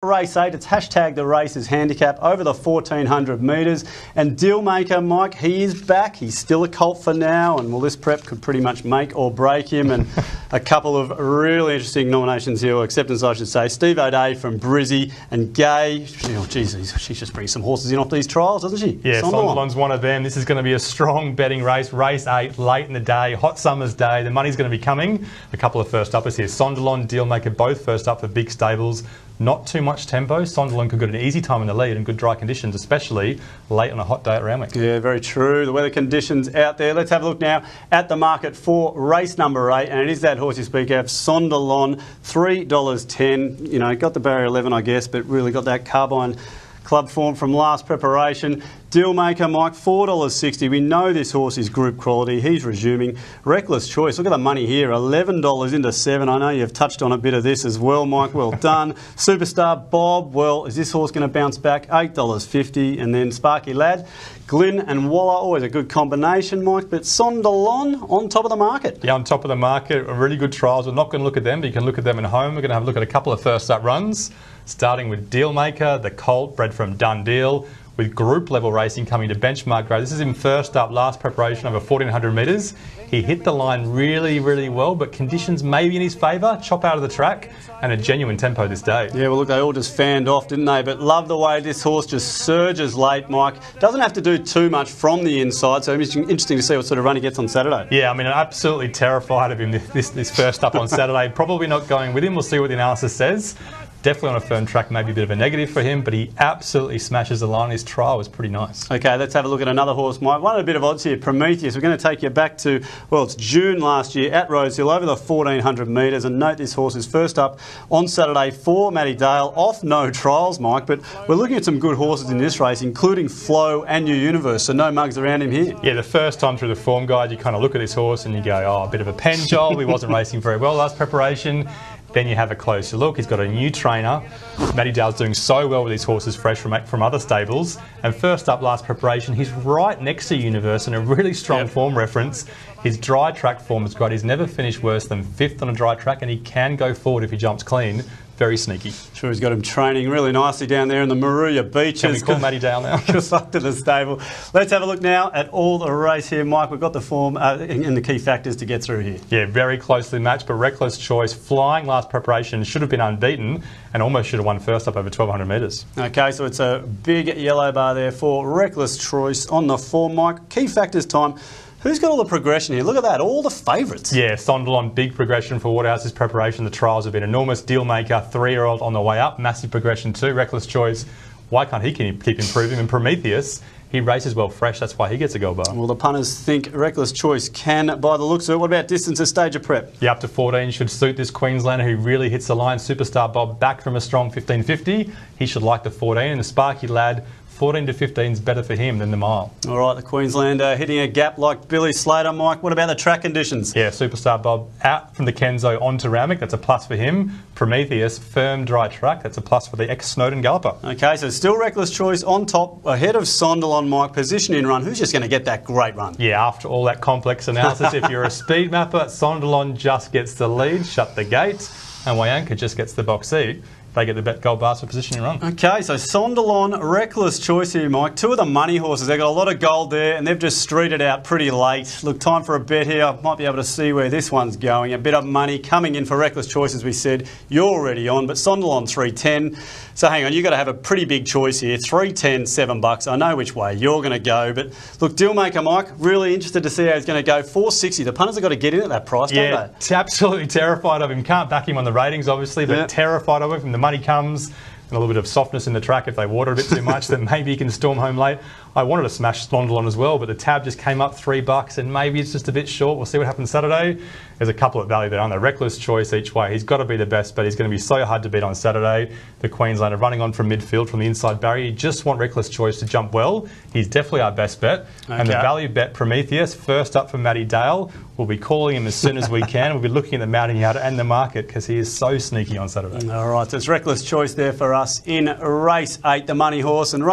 race 8. It's hashtag the races handicap over the 1400 metres. And Dealmaker, Mike, he is back. He's still a colt for now, and well, this prep could pretty much make or break him. And a couple of really interesting nominations here, or acceptance I should say. Steve O'Day from Brizzy and Gay. Oh, geez, she's just bringing some horses in off these trials, doesn't she? Yeah, Sonderland's one of them. This is going to be a strong betting race. Race 8, late in the day, hot summer's day. The money's going to be coming. A couple of first uppers here. Sonderland, Dealmaker, both first up for big stables. Not too much tempo. Sonderland could get an easy time in the lead in good dry conditions, especially late on a hot day at Randwick. Yeah, very true. The weather conditions out there. Let's have a look now at the market for race number 8, and it is that horse you speak of, Sonderland, $3.10. You know, got the barrier 11, I guess, but really got that carbine club form from last preparation. Dealmaker, Mike, $4.60. We know this horse is group quality. He's resuming. Reckless Choice. Look at the money here. $11 into 7. I know you've touched on a bit of this as well, Mike. Well done. Superstar Bob. Well, is this horse going to bounce back? $8.50. And then Sparky Lad, Glyn and Waller. Always a good combination, Mike. But Sonderland on top of the market. Yeah, on top of the market. Really good trials. We're not going to look at them, but you can look at them at home. We're going to have a look at a couple of first up runs, starting with Dealmaker, the colt bred from Dundeel, with group level racing coming to benchmark grade. This is him first up, last preparation over 1400 metres. He hit the line really, really well, but conditions maybe in his favour, chop out of the track, and a genuine tempo this day. Yeah, well look, they all just fanned off, didn't they? But love the way this horse just surges late, Mike. Doesn't have to do too much from the inside, so it's interesting to see what sort of run he gets on Saturday. Yeah, I mean, I'm absolutely terrified of him this first up on Saturday. Probably not going with him. We'll see what the analysis says. Definitely on a firm track, maybe a bit of a negative for him, but he absolutely smashes the line. His trial was pretty nice. Okay, let's have a look at another horse, Mike. One of a bit of odds here, Prometheus. We're going to take you back to, well, it's June last year at Rosehill over the 1400 metres. And note this horse is first up on Saturday for Matty Dale, off no trials, Mike. But we're looking at some good horses in this race, including Flow and New Universe, so no mugs around him here. Yeah, the first time through the form guide, you kind of look at this horse and you go, oh, a bit of a pen job. He wasn't racing very well last preparation. Then you have a closer look. He's got a new trainer. Matty Dale's doing so well with these horses fresh from other stables. And first up, last preparation, he's right next to Universe in a really strong form reference. His dry track form is great. He's never finished worse than 5th on a dry track, and he can go forward if he jumps clean. Very sneaky. Sure, he's got him training really nicely down there in the Moruya Beaches. Can we call Matty Dale now? Good luck to the stable. Let's have a look now at all the race here, Mike. We've got the form and the key factors to get through here. Yeah, very closely matched, but Reckless Choice, flying last preparation, should have been unbeaten and almost should have won first up over 1200 metres. Okay, so it's a big yellow bar there for Reckless Choice on the form, Mike. Key factors time. Who's got all the progression here? Look at that, all the favourites. Yeah, Sonderland, big progression for Waterhouse's preparation. The trials have been enormous. Dealmaker, 3-year-old on the way up, massive progression too. Reckless Choice, why can't he keep improving? And Prometheus, he races well fresh, that's why he gets a gold bar. Well, the punters think Reckless Choice can, by the looks of it. What about distance at stage of prep? Yeah, up to 14 should suit this Queenslander who really hits the line. Superstar Bob back from a strong 1550. He should like the 14, and the Sparky Lad, 14 to 15 is better for him than the mile. All right, the Queenslander hitting a gap like Billy Slater, Mike. What about the track conditions? Yeah, Superstar Bob out from the Kenzo onto Randwick. That's a plus for him. Prometheus, firm dry track. That's a plus for the ex-Snowden galloper. Okay, so still Reckless Choice on top, ahead of Sonderland, Mike. Position in run. Who's just going to get that great run? Yeah, after all that complex analysis, if you're a speed mapper, Sonderland just gets the lead, shut the gate, and Wayanka just gets the box seat. They get the gold bars for positioning run. Okay, so Sonderland, Reckless Choice here, Mike. Two of the money horses. They've got a lot of gold there, and they've just streeted out pretty late. Look, time for a bet here. I might be able to see where this one's going. A bit of money coming in for Reckless Choice, as we said. You're already on, but Sonderland, 310. So hang on, you've got to have a pretty big choice here. 310, $7. I know which way you're going to go, but look, Dealmaker, Mike, really interested to see how he's going to go. 460. The punters have got to get in at that price, don't they? Absolutely terrified of him. Can't back him on the ratings, obviously, but terrified of him. The money comes, and a little bit of softness in the track. If they water a bit too much, then maybe he can storm home late. I wanted to smash Sonderland as well, but the tab just came up $3, and maybe it's just a bit short. We'll see what happens Saturday. There's a couple at value there, aren't there? Reckless Choice each way. He's got to be the best, but he's going to be so hard to beat on Saturday. The Queenslander running on from midfield from the inside barrier. You just want Reckless Choice to jump well. He's definitely our best bet. Okay. And the value bet, Prometheus, first up for Matty Dale. We'll be calling him as soon as we can. We'll be looking at the mounting yard and the market because he is so sneaky on Saturday. All right, so it's Reckless Choice there for us in race 8, the money horse, and race